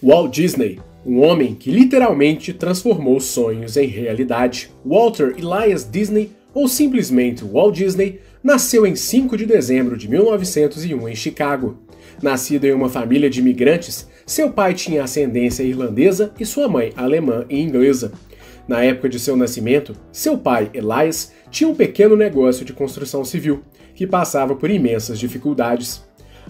Walt Disney, um homem que literalmente transformou sonhos em realidade. Walter Elias Disney, ou simplesmente Walt Disney, nasceu em 5 de dezembro de 1901 em Chicago. Nascido em uma família de imigrantes, seu pai tinha ascendência irlandesa e sua mãe alemã e inglesa. Na época de seu nascimento, seu pai, Elias, tinha um pequeno negócio de construção civil, que passava por imensas dificuldades.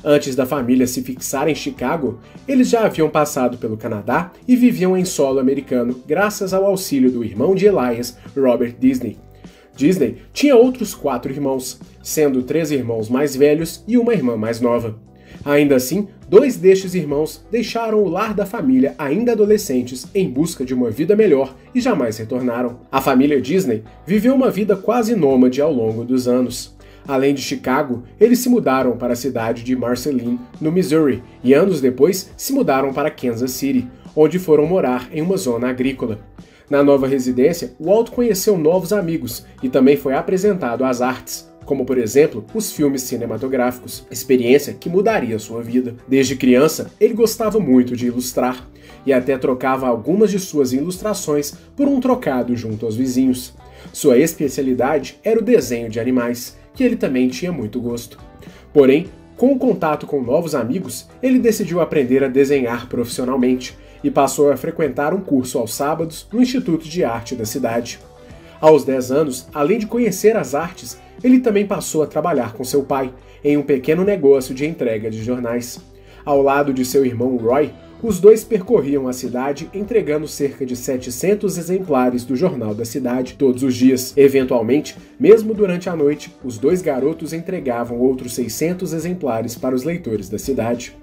Antes da família se fixar em Chicago, eles já haviam passado pelo Canadá e viviam em solo americano graças ao auxílio do irmão de Elias, Robert Disney. Disney tinha outros 4 irmãos, sendo 3 irmãos mais velhos e uma irmã mais nova. Ainda assim, 2 destes irmãos deixaram o lar da família ainda adolescentes em busca de uma vida melhor e jamais retornaram. A família Disney viveu uma vida quase nômade ao longo dos anos. Além de Chicago, eles se mudaram para a cidade de Marceline, no Missouri, e anos depois se mudaram para Kansas City, onde foram morar em uma zona agrícola. Na nova residência, Walt conheceu novos amigos e também foi apresentado às artes, como por exemplo, os filmes cinematográficos, experiência que mudaria sua vida. Desde criança, ele gostava muito de ilustrar, e até trocava algumas de suas ilustrações por um trocado junto aos vizinhos. Sua especialidade era o desenho de animais, que ele também tinha muito gosto. Porém, com o contato com novos amigos, ele decidiu aprender a desenhar profissionalmente e passou a frequentar um curso aos sábados no Instituto de Arte da cidade. Aos 10 anos, além de conhecer as artes, ele também passou a trabalhar com seu pai em um pequeno negócio de entrega de jornais. Ao lado de seu irmão Roy, os dois percorriam a cidade entregando cerca de 700 exemplares do jornal da cidade todos os dias. Eventualmente, mesmo durante a noite, os 2 garotos entregavam outros 600 exemplares para os leitores da cidade.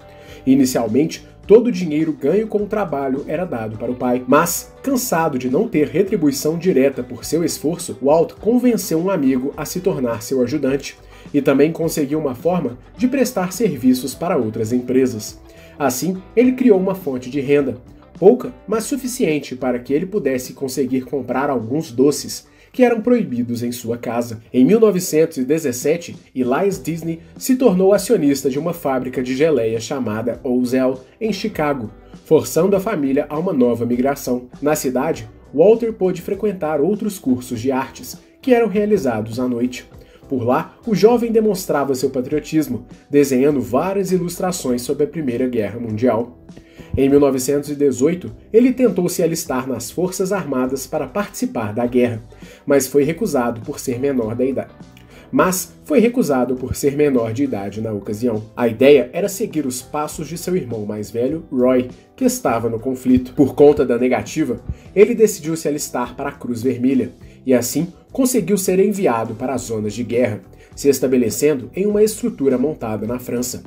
Inicialmente, todo o dinheiro ganho com o trabalho era dado para o pai, mas, cansado de não ter retribuição direta por seu esforço, Walt convenceu um amigo a se tornar seu ajudante e também conseguiu uma forma de prestar serviços para outras empresas. Assim, ele criou uma fonte de renda, pouca, mas suficiente para que ele pudesse conseguir comprar alguns doces que eram proibidos em sua casa. Em 1917, Elias Disney se tornou acionista de uma fábrica de geleia chamada Ozell, em Chicago, forçando a família a uma nova migração. Na cidade, Walter pôde frequentar outros cursos de artes, que eram realizados à noite. Por lá, o jovem demonstrava seu patriotismo, desenhando várias ilustrações sobre a Primeira Guerra Mundial. Em 1918, ele tentou se alistar nas Forças Armadas para participar da guerra, mas foi recusado por ser menor de idade na ocasião. A ideia era seguir os passos de seu irmão mais velho, Roy, que estava no conflito. Por conta da negativa, ele decidiu se alistar para a Cruz Vermelha, e assim conseguiu ser enviado para as zonas de guerra, se estabelecendo em uma estrutura montada na França.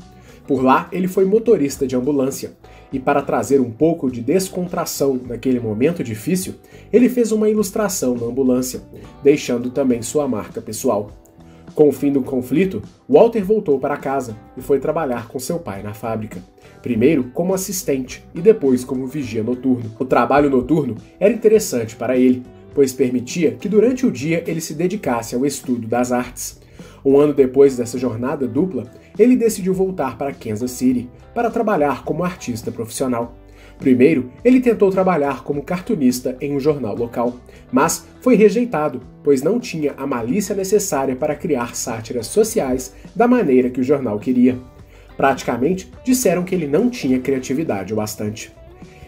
Por lá, ele foi motorista de ambulância, e para trazer um pouco de descontração naquele momento difícil, ele fez uma ilustração na ambulância, deixando também sua marca pessoal. Com o fim do conflito, Walter voltou para casa e foi trabalhar com seu pai na fábrica, primeiro como assistente e depois como vigia noturno. O trabalho noturno era interessante para ele, pois permitia que durante o dia ele se dedicasse ao estudo das artes. Um ano depois dessa jornada dupla, ele decidiu voltar para Kansas City para trabalhar como artista profissional. Primeiro, ele tentou trabalhar como cartunista em um jornal local, mas foi rejeitado, pois não tinha a malícia necessária para criar sátiras sociais da maneira que o jornal queria. Praticamente, disseram que ele não tinha criatividade o bastante.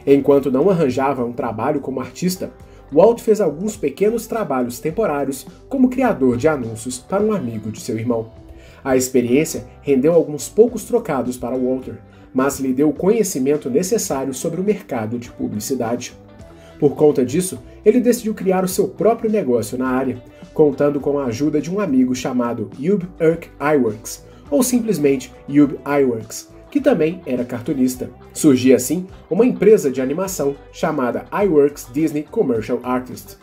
Enquanto não arranjava um trabalho como artista, Walt fez alguns pequenos trabalhos temporários como criador de anúncios para um amigo de seu irmão. A experiência rendeu alguns poucos trocados para Walter, mas lhe deu o conhecimento necessário sobre o mercado de publicidade. Por conta disso, ele decidiu criar o seu próprio negócio na área, contando com a ajuda de um amigo chamado Ub Iwerks Iwerks, ou simplesmente Ub Iwerks, que também era cartunista. Surgia assim uma empresa de animação chamada Iwerks Disney Commercial Artist.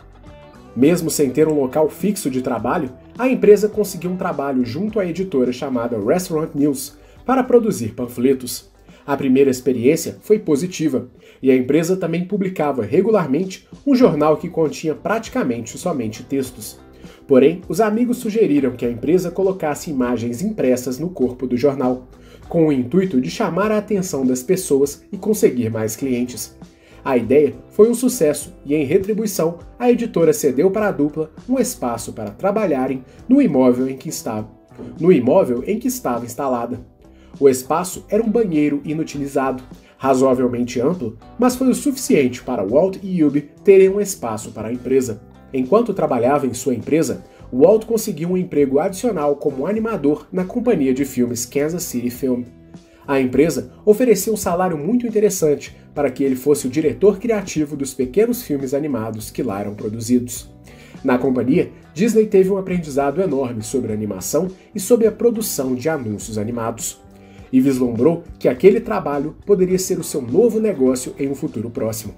Mesmo sem ter um local fixo de trabalho, a empresa conseguiu um trabalho junto à editora chamada Restaurant News para produzir panfletos. A primeira experiência foi positiva, e a empresa também publicava regularmente um jornal que continha praticamente somente textos. Porém, os amigos sugeriram que a empresa colocasse imagens impressas no corpo do jornal, com o intuito de chamar a atenção das pessoas e conseguir mais clientes. A ideia foi um sucesso e, em retribuição, a editora cedeu para a dupla um espaço para trabalharem no imóvel em que estava instalada. O espaço era um banheiro inutilizado, razoavelmente amplo, mas foi o suficiente para Walt e Ube terem um espaço para a empresa. Enquanto trabalhava em sua empresa, Walt conseguiu um emprego adicional como animador na companhia de filmes Kansas City Film. A empresa ofereceu um salário muito interessante para que ele fosse o diretor criativo dos pequenos filmes animados que lá eram produzidos. Na companhia, Disney teve um aprendizado enorme sobre animação e sobre a produção de anúncios animados, e vislumbrou que aquele trabalho poderia ser o seu novo negócio em um futuro próximo.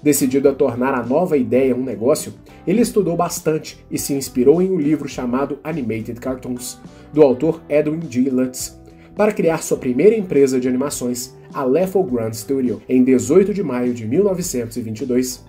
Decidido a tornar a nova ideia um negócio, ele estudou bastante e se inspirou em um livro chamado Animated Cartoons, do autor Edwin G. Lutz, para criar sua primeira empresa de animações, a Leffel Grand Studio, em 18 de maio de 1922.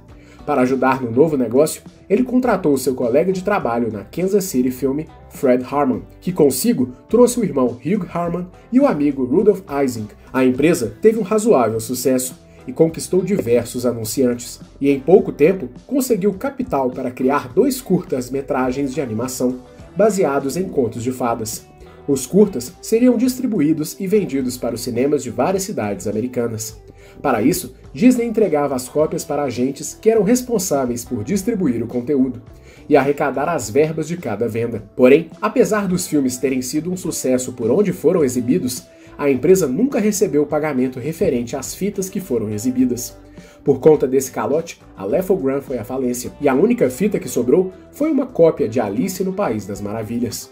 Para ajudar no novo negócio, ele contratou seu colega de trabalho na Kansas City Film, Fred Harmon, que consigo trouxe o irmão Hugh Harmon e o amigo Rudolph Ising. A empresa teve um razoável sucesso e conquistou diversos anunciantes, e em pouco tempo conseguiu capital para criar 2 curtas-metragens de animação, baseados em contos de fadas. Os curtas seriam distribuídos e vendidos para os cinemas de várias cidades americanas. Para isso, Disney entregava as cópias para agentes que eram responsáveis por distribuir o conteúdo e arrecadar as verbas de cada venda. Porém, apesar dos filmes terem sido um sucesso por onde foram exibidos, a empresa nunca recebeu o pagamento referente às fitas que foram exibidas. Por conta desse calote, a Leffel Grand foi à falência, e a única fita que sobrou foi uma cópia de Alice no País das Maravilhas.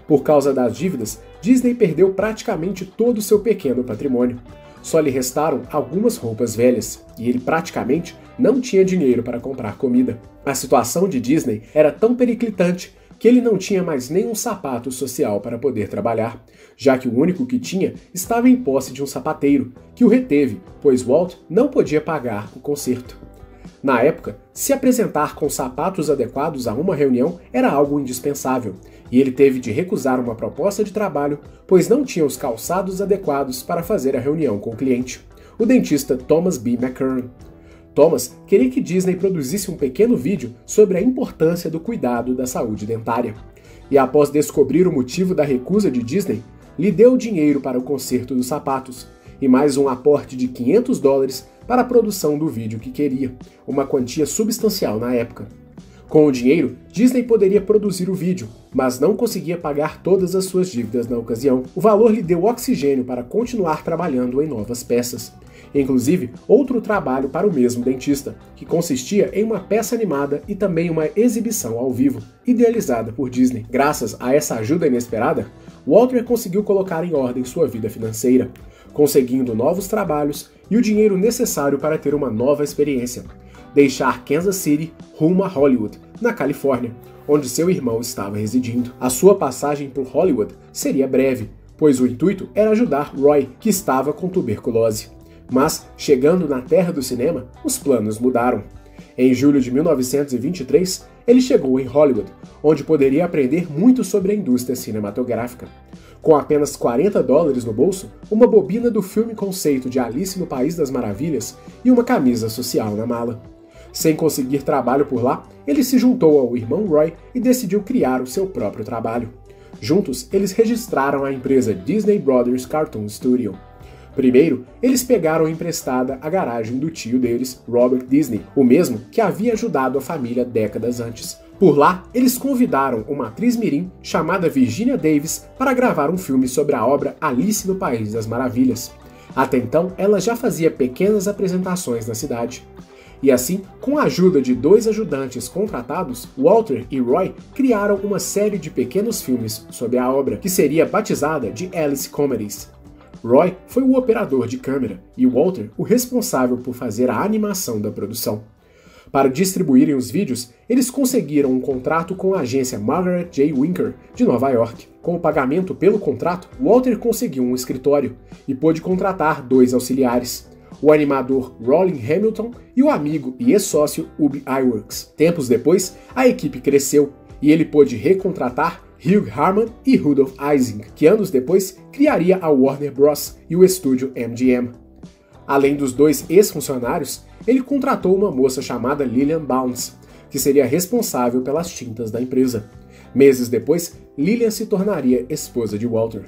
Por causa das dívidas, Disney perdeu praticamente todo o seu pequeno patrimônio. Só lhe restaram algumas roupas velhas, e ele praticamente não tinha dinheiro para comprar comida. A situação de Disney era tão periclitante que ele não tinha mais nenhum sapato social para poder trabalhar, já que o único que tinha estava em posse de um sapateiro, que o reteve, pois Walt não podia pagar o conserto. Na época, se apresentar com sapatos adequados a uma reunião era algo indispensável, e ele teve de recusar uma proposta de trabalho, pois não tinha os calçados adequados para fazer a reunião com o cliente, o dentista Thomas B. McKern. Thomas queria que Disney produzisse um pequeno vídeo sobre a importância do cuidado da saúde dentária, e após descobrir o motivo da recusa de Disney, lhe deu o dinheiro para o conserto dos sapatos, e mais um aporte de $500 para a produção do vídeo que queria, uma quantia substancial na época. Com o dinheiro, Disney poderia produzir o vídeo, mas não conseguia pagar todas as suas dívidas na ocasião. O valor lhe deu oxigênio para continuar trabalhando em novas peças. Inclusive, outro trabalho para o mesmo dentista, que consistia em uma peça animada e também uma exibição ao vivo, idealizada por Disney. Graças a essa ajuda inesperada, Walter conseguiu colocar em ordem sua vida financeira, conseguindo novos trabalhos e o dinheiro necessário para ter uma nova experiência: deixar Kansas City rumo a Hollywood, na Califórnia, onde seu irmão estava residindo. A sua passagem por Hollywood seria breve, pois o intuito era ajudar Roy, que estava com tuberculose. Mas, chegando na terra do cinema, os planos mudaram. Em julho de 1923, ele chegou em Hollywood, onde poderia aprender muito sobre a indústria cinematográfica. Com apenas $40 no bolso, uma bobina do filme conceito de Alice no País das Maravilhas e uma camisa social na mala. Sem conseguir trabalho por lá, ele se juntou ao irmão Roy e decidiu criar o seu próprio trabalho. Juntos, eles registraram a empresa Disney Brothers Cartoon Studio. Primeiro, eles pegaram emprestada a garagem do tio deles, Robert Disney, o mesmo que havia ajudado a família décadas antes. Por lá, eles convidaram uma atriz mirim chamada Virginia Davis para gravar um filme sobre a obra Alice no País das Maravilhas. Até então, ela já fazia pequenas apresentações na cidade. E assim, com a ajuda de 2 ajudantes contratados, Walter e Roy criaram uma série de pequenos filmes sobre a obra, que seria batizada de Alice Comedies. Roy foi o operador de câmera e Walter o responsável por fazer a animação da produção. Para distribuírem os vídeos, eles conseguiram um contrato com a agência Margaret J. Winker, de Nova York. Com o pagamento pelo contrato, Walter conseguiu um escritório e pôde contratar 2 auxiliares: o animador Rollin Hamilton e o amigo e ex-sócio Ub Iwerks. Tempos depois, a equipe cresceu e ele pôde recontratar Hugh Harman e Rudolph Ising, que anos depois criaria a Warner Bros. E o estúdio MGM. Além dos dois ex-funcionários, ele contratou uma moça chamada Lillian Bounds, que seria responsável pelas tintas da empresa. Meses depois, Lillian se tornaria esposa de Walter.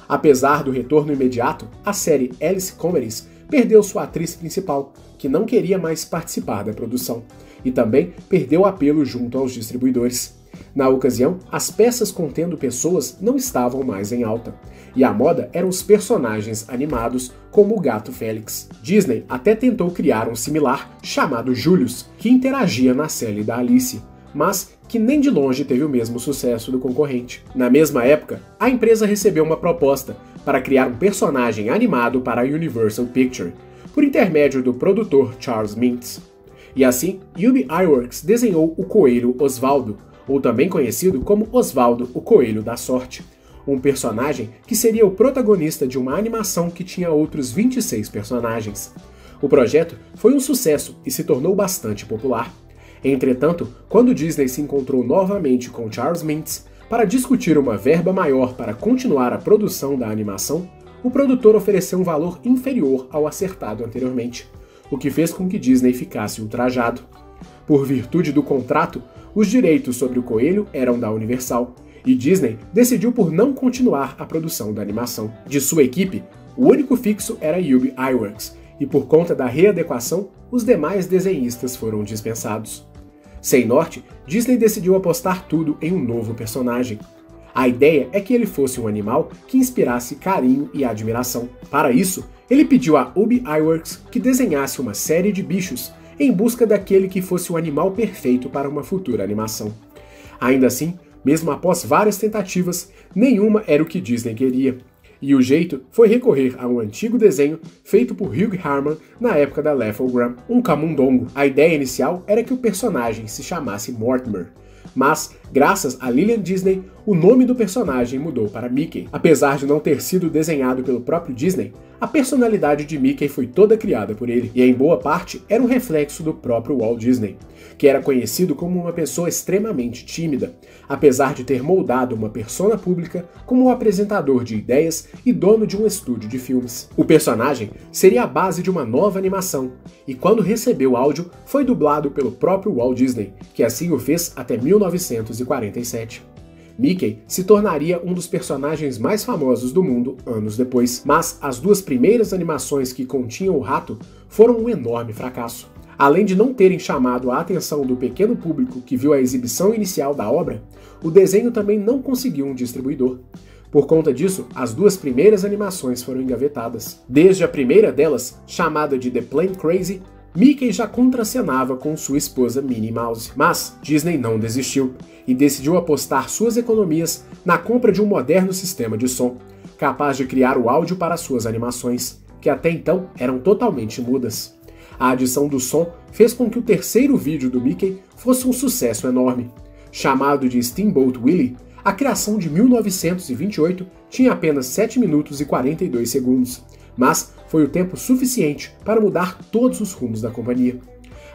Apesar do retorno imediato, a série Alice Comedies perdeu sua atriz principal, que não queria mais participar da produção, e também perdeu apelo junto aos distribuidores. Na ocasião, as peças contendo pessoas não estavam mais em alta, e a moda eram os personagens animados, como o gato Félix. Disney até tentou criar um similar, chamado Julius, que interagia na série da Alice, mas que nem de longe teve o mesmo sucesso do concorrente. Na mesma época, a empresa recebeu uma proposta para criar um personagem animado para a Universal Pictures, por intermédio do produtor Charles Mintz. E assim, UB Iwerks desenhou o Coelho Osvaldo, ou também conhecido como Osvaldo, o Coelho da Sorte, um personagem que seria o protagonista de uma animação que tinha outros 26 personagens. O projeto foi um sucesso e se tornou bastante popular. Entretanto, quando Disney se encontrou novamente com Charles Mintz para discutir uma verba maior para continuar a produção da animação, o produtor ofereceu um valor inferior ao acertado anteriormente, o que fez com que Disney ficasse ultrajado. Por virtude do contrato, os direitos sobre o coelho eram da Universal, e Disney decidiu por não continuar a produção da animação. De sua equipe, o único fixo era UB Iwerks, e por conta da readequação, os demais desenhistas foram dispensados. Sem norte, Disney decidiu apostar tudo em um novo personagem. A ideia é que ele fosse um animal que inspirasse carinho e admiração. Para isso, ele pediu a UB Iwerks que desenhasse uma série de bichos em busca daquele que fosse o animal perfeito para uma futura animação. Ainda assim, mesmo após várias tentativas, nenhuma era o que Disney queria. E o jeito foi recorrer a um antigo desenho feito por Hugh Harman na época da Lefogram, um camundongo. A ideia inicial era que o personagem se chamasse Mortimer, mas, graças a Lillian Disney, o nome do personagem mudou para Mickey. Apesar de não ter sido desenhado pelo próprio Disney, a personalidade de Mickey foi toda criada por ele, e em boa parte era um reflexo do próprio Walt Disney, que era conhecido como uma pessoa extremamente tímida, apesar de ter moldado uma persona pública como um apresentador de ideias e dono de um estúdio de filmes. O personagem seria a base de uma nova animação, e quando recebeu áudio, foi dublado pelo próprio Walt Disney, que assim o fez até 1947. Mickey se tornaria um dos personagens mais famosos do mundo anos depois, mas as duas primeiras animações que continham o rato foram um enorme fracasso. Além de não terem chamado a atenção do pequeno público que viu a exibição inicial da obra, o desenho também não conseguiu um distribuidor. Por conta disso, as duas primeiras animações foram engavetadas. Desde a primeira delas, chamada de The Plane Crazy, Mickey já contracenava com sua esposa Minnie Mouse. Mas Disney não desistiu e decidiu apostar suas economias na compra de um moderno sistema de som, capaz de criar o áudio para suas animações, que até então eram totalmente mudas. A adição do som fez com que o terceiro vídeo do Mickey fosse um sucesso enorme. Chamado de Steamboat Willie, a criação de 1928 tinha apenas 7 minutos e 42 segundos, mas foi o tempo suficiente para mudar todos os rumos da companhia.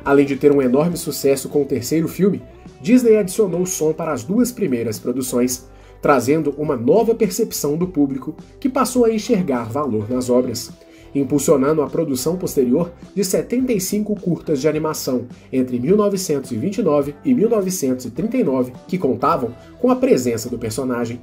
Além de ter um enorme sucesso com o terceiro filme, Disney adicionou o som para as duas primeiras produções, trazendo uma nova percepção do público que passou a enxergar valor nas obras, impulsionando a produção posterior de 75 curtas de animação entre 1929 e 1939, que contavam com a presença do personagem.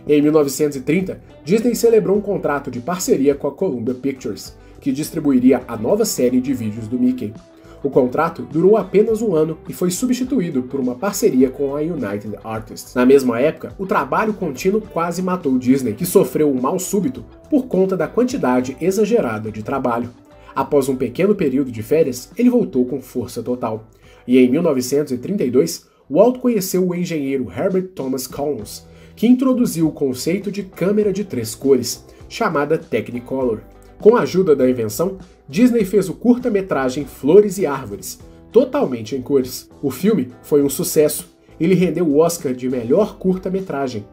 Em 1930, Disney celebrou um contrato de parceria com a Columbia Pictures, que distribuiria a nova série de vídeos do Mickey. O contrato durou apenas um ano e foi substituído por uma parceria com a United Artists. Na mesma época, o trabalho contínuo quase matou Disney, que sofreu um mal súbito por conta da quantidade exagerada de trabalho. Após um pequeno período de férias, ele voltou com força total. E em 1932, Walt conheceu o engenheiro Herbert Thomas Collins, que introduziu o conceito de câmera de 3 cores, chamada Technicolor. Com a ajuda da invenção, Disney fez o curta-metragem Flores e Árvores, totalmente em cores. O filme foi um sucesso. Ele rendeu o Oscar de melhor curta-metragem.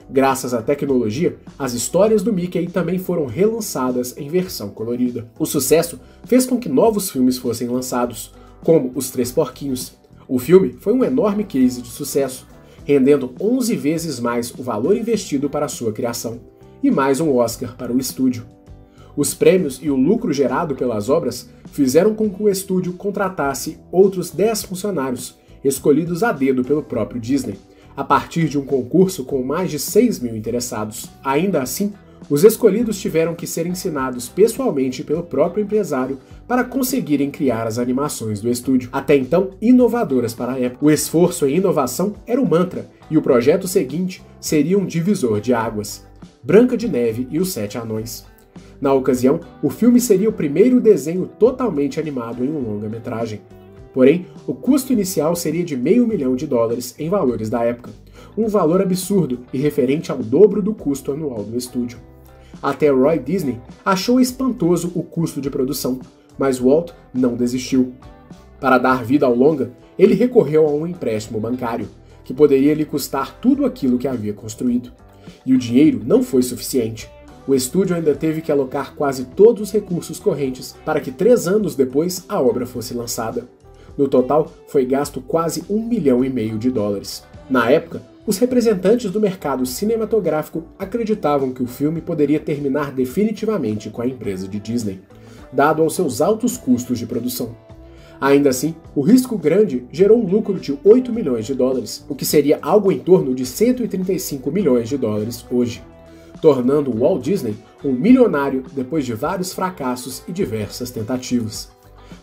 Graças à tecnologia, as histórias do Mickey também foram relançadas em versão colorida. O sucesso fez com que novos filmes fossem lançados, como Os Três Porquinhos. O filme foi um enorme case de sucesso, rendendo 11 vezes mais o valor investido para sua criação, e mais um Oscar para o estúdio. Os prêmios e o lucro gerado pelas obras fizeram com que o estúdio contratasse outros 10 funcionários, escolhidos a dedo pelo próprio Disney, a partir de um concurso com mais de 6 mil interessados. Ainda assim, os escolhidos tiveram que ser ensinados pessoalmente pelo próprio empresário para conseguirem criar as animações do estúdio, até então inovadoras para a época. O esforço em inovação era o mantra, e o projeto seguinte seria um divisor de águas: Branca de Neve e os Sete Anões. Na ocasião, o filme seria o primeiro desenho totalmente animado em um longa-metragem. Porém, o custo inicial seria de $500 milhão em valores da época, um valor absurdo e referente ao dobro do custo anual do estúdio. Até Roy Disney achou espantoso o custo de produção, mas Walt não desistiu. Para dar vida ao longa, ele recorreu a um empréstimo bancário, que poderia lhe custar tudo aquilo que havia construído. E o dinheiro não foi suficiente. O estúdio ainda teve que alocar quase todos os recursos correntes para que 3 anos depois a obra fosse lançada. No total, foi gasto quase $1,5 milhão. Na época, os representantes do mercado cinematográfico acreditavam que o filme poderia terminar definitivamente com a empresa de Disney, dado aos seus altos custos de produção. Ainda assim, o risco grande gerou um lucro de $8 milhões, o que seria algo em torno de $135 milhões hoje, tornando Walt Disney um milionário depois de vários fracassos e diversas tentativas.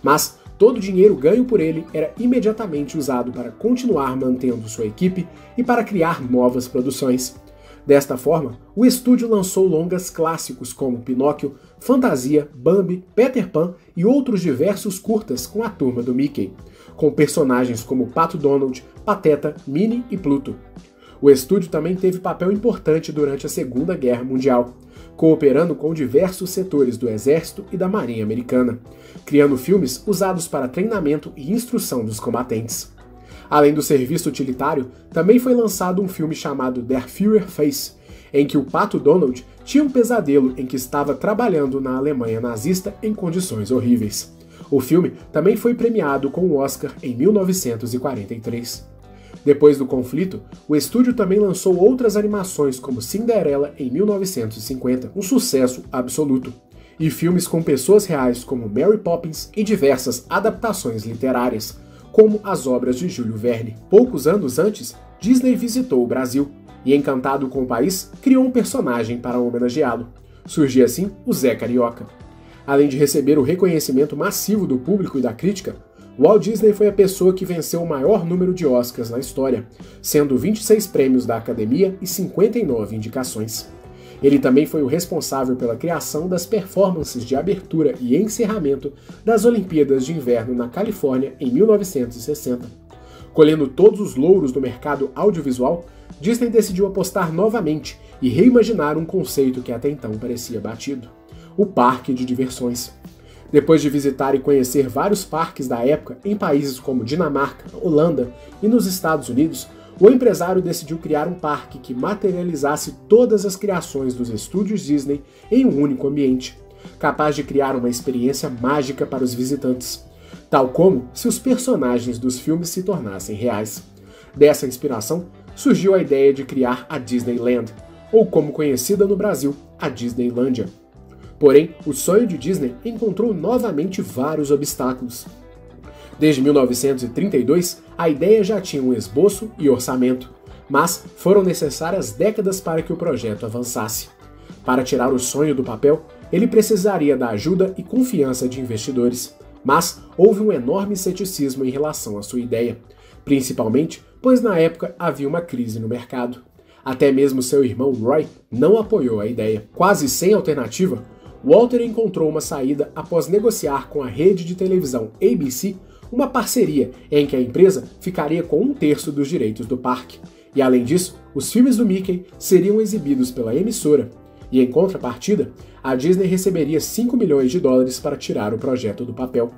Mas todo o dinheiro ganho por ele era imediatamente usado para continuar mantendo sua equipe e para criar novas produções. Desta forma, o estúdio lançou longas clássicos como Pinóquio, Fantasia, Bambi, Peter Pan e outros diversos curtas com a turma do Mickey, com personagens como Pato Donald, Pateta, Minnie e Pluto. O estúdio também teve papel importante durante a Segunda Guerra Mundial, cooperando com diversos setores do Exército e da Marinha Americana, criando filmes usados para treinamento e instrução dos combatentes. Além do serviço utilitário, também foi lançado um filme chamado Der Führer Face, em que o Pato Donald tinha um pesadelo em que estava trabalhando na Alemanha nazista em condições horríveis. O filme também foi premiado com o Oscar em 1943. Depois do conflito, o estúdio também lançou outras animações como Cinderela em 1950, um sucesso absoluto, e filmes com pessoas reais como Mary Poppins e diversas adaptações literárias, como as obras de Júlio Verne. Poucos anos antes, Disney visitou o Brasil e, encantado com o país, criou um personagem para homenageá-lo. Surgia assim o Zé Carioca. Além de receber o reconhecimento massivo do público e da crítica, Walt Disney foi a pessoa que venceu o maior número de Oscars na história, sendo 26 prêmios da Academia e 59 indicações. Ele também foi o responsável pela criação das performances de abertura e encerramento das Olimpíadas de Inverno na Califórnia em 1960. Colhendo todos os louros do mercado audiovisual, Disney decidiu apostar novamente e reimaginar um conceito que até então parecia batido: o parque de diversões. Depois de visitar e conhecer vários parques da época em países como Dinamarca, Holanda e nos Estados Unidos, o empresário decidiu criar um parque que materializasse todas as criações dos estúdios Disney em um único ambiente, capaz de criar uma experiência mágica para os visitantes, tal como se os personagens dos filmes se tornassem reais. Dessa inspiração, surgiu a ideia de criar a Disneyland, ou como conhecida no Brasil, a Disneylândia. Porém, o sonho de Disney encontrou novamente vários obstáculos. Desde 1932, a ideia já tinha um esboço e orçamento, mas foram necessárias décadas para que o projeto avançasse. Para tirar o sonho do papel, ele precisaria da ajuda e confiança de investidores, mas houve um enorme ceticismo em relação à sua ideia, principalmente pois na época havia uma crise no mercado. Até mesmo seu irmão Roy não apoiou a ideia. Quase sem alternativa, Walter encontrou uma saída após negociar com a rede de televisão ABC uma parceria em que a empresa ficaria com 1/3 dos direitos do parque. E além disso, os filmes do Mickey seriam exibidos pela emissora. E em contrapartida, a Disney receberia $5 milhões para tirar o projeto do papel.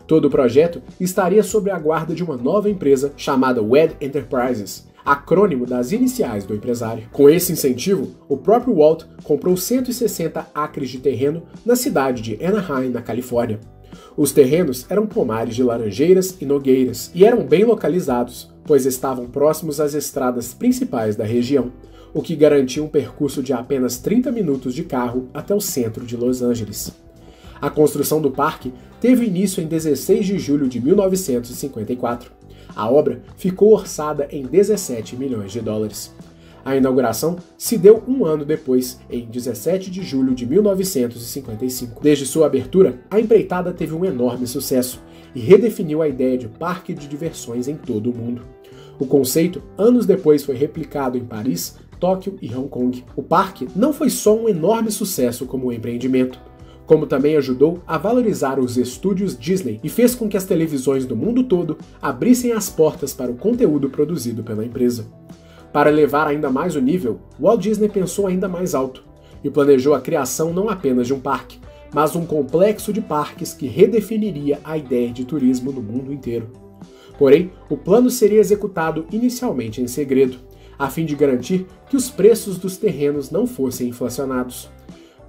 Todo o projeto estaria sob a guarda de uma nova empresa chamada WED Enterprises, acrônimo das iniciais do empresário. Com esse incentivo, o próprio Walt comprou 160 acres de terreno na cidade de Anaheim, na Califórnia. Os terrenos eram pomares de laranjeiras e nogueiras e eram bem localizados, pois estavam próximos às estradas principais da região, o que garantia um percurso de apenas 30 minutos de carro até o centro de Los Angeles. A construção do parque teve início em 16 de julho de 1954. A obra ficou orçada em 17 milhões de dólares. A inauguração se deu um ano depois, em 17 de julho de 1955. Desde sua abertura, a empreitada teve um enorme sucesso e redefiniu a ideia de parque de diversões em todo o mundo. O conceito, anos depois, foi replicado em Paris, Tóquio e Hong Kong. O parque não foi só um enorme sucesso como empreendimento, como também ajudou a valorizar os estúdios Disney e fez com que as televisões do mundo todo abrissem as portas para o conteúdo produzido pela empresa. Para elevar ainda mais o nível, Walt Disney pensou ainda mais alto e planejou a criação não apenas de um parque, mas um complexo de parques que redefiniria a ideia de turismo no mundo inteiro. Porém, o plano seria executado inicialmente em segredo, a fim de garantir que os preços dos terrenos não fossem inflacionados.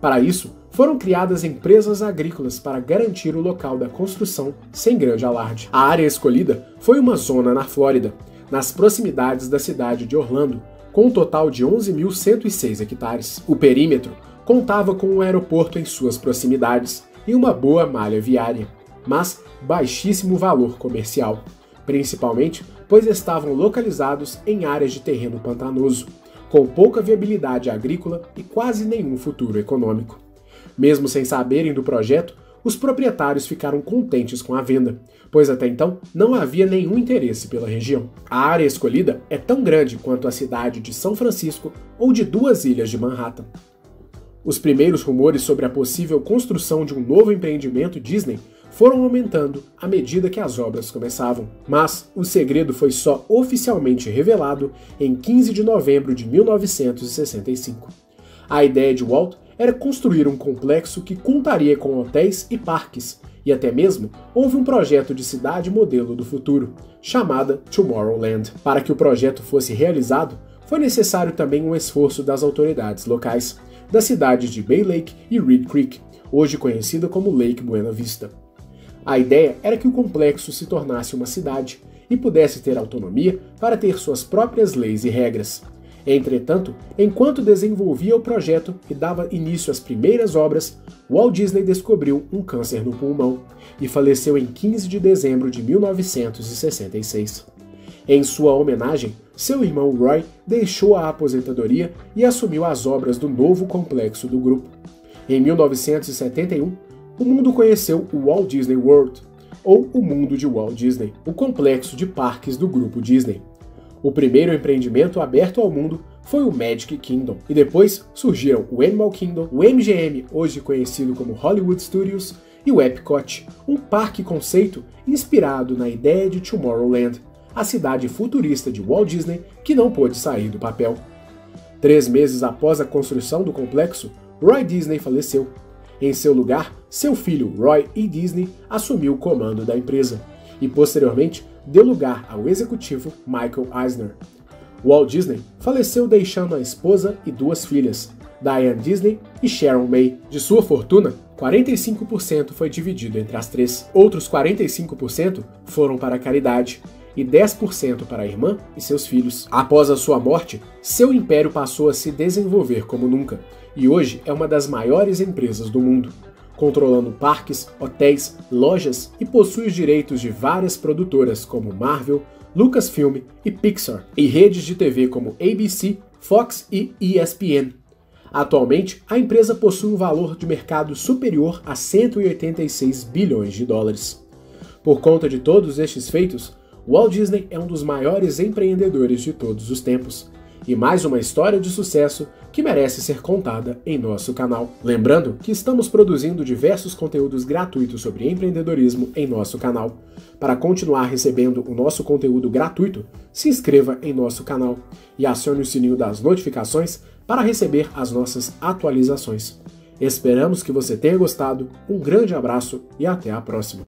Para isso, foram criadas empresas agrícolas para garantir o local da construção sem grande alarde. A área escolhida foi uma zona na Flórida, nas proximidades da cidade de Orlando, com um total de 11.106 hectares. O perímetro contava com um aeroporto em suas proximidades e uma boa malha viária, mas baixíssimo valor comercial, principalmente pois estavam localizados em áreas de terreno pantanoso, com pouca viabilidade agrícola e quase nenhum futuro econômico. Mesmo sem saberem do projeto, os proprietários ficaram contentes com a venda, pois até então não havia nenhum interesse pela região. A área escolhida é tão grande quanto a cidade de São Francisco ou de 2 ilhas de Manhattan. Os primeiros rumores sobre a possível construção de um novo empreendimento Disney foram aumentando à medida que as obras começavam, mas o segredo foi só oficialmente revelado em 15 de novembro de 1965. A ideia de Walt era construir um complexo que contaria com hotéis e parques, e até mesmo houve um projeto de cidade modelo do futuro, chamada Tomorrowland. Para que o projeto fosse realizado, foi necessário também um esforço das autoridades locais, das cidades de Bay Lake e Reed Creek, hoje conhecida como Lake Buena Vista. A ideia era que o complexo se tornasse uma cidade e pudesse ter autonomia para ter suas próprias leis e regras. Entretanto, enquanto desenvolvia o projeto e dava início às primeiras obras, Walt Disney descobriu um câncer no pulmão e faleceu em 15 de dezembro de 1966. Em sua homenagem, seu irmão Roy deixou a aposentadoria e assumiu as obras do novo complexo do grupo. Em 1971, o mundo conheceu o Walt Disney World, ou o Mundo de Walt Disney, o complexo de parques do grupo Disney. O primeiro empreendimento aberto ao mundo foi o Magic Kingdom, e depois surgiram o Animal Kingdom, o MGM, hoje conhecido como Hollywood Studios, e o Epcot, um parque conceito inspirado na ideia de Tomorrowland, a cidade futurista de Walt Disney que não pôde sair do papel. 3 meses após a construção do complexo, Roy Disney faleceu. Em seu lugar, seu filho Roy E. Disney assumiu o comando da empresa e, posteriormente, deu lugar ao executivo Michael Eisner. Walt Disney faleceu deixando a esposa e 2 filhas, Diane Disney e Sharon May. De sua fortuna, 45% foi dividido entre as 3. Outros 45% foram para a caridade e 10% para a irmã e seus filhos. Após a sua morte, seu império passou a se desenvolver como nunca, e hoje é uma das maiores empresas do mundo, controlando parques, hotéis, lojas e possui os direitos de várias produtoras como Marvel, Lucasfilm e Pixar, e redes de TV como ABC, Fox e ESPN. Atualmente, a empresa possui um valor de mercado superior a 186 bilhões de dólares. Por conta de todos estes feitos, Walt Disney é um dos maiores empreendedores de todos os tempos, e mais uma história de sucesso que merece ser contada em nosso canal. Lembrando que estamos produzindo diversos conteúdos gratuitos sobre empreendedorismo em nosso canal. Para continuar recebendo o nosso conteúdo gratuito, se inscreva em nosso canal e acione o sininho das notificações para receber as nossas atualizações. Esperamos que você tenha gostado, um grande abraço e até a próxima!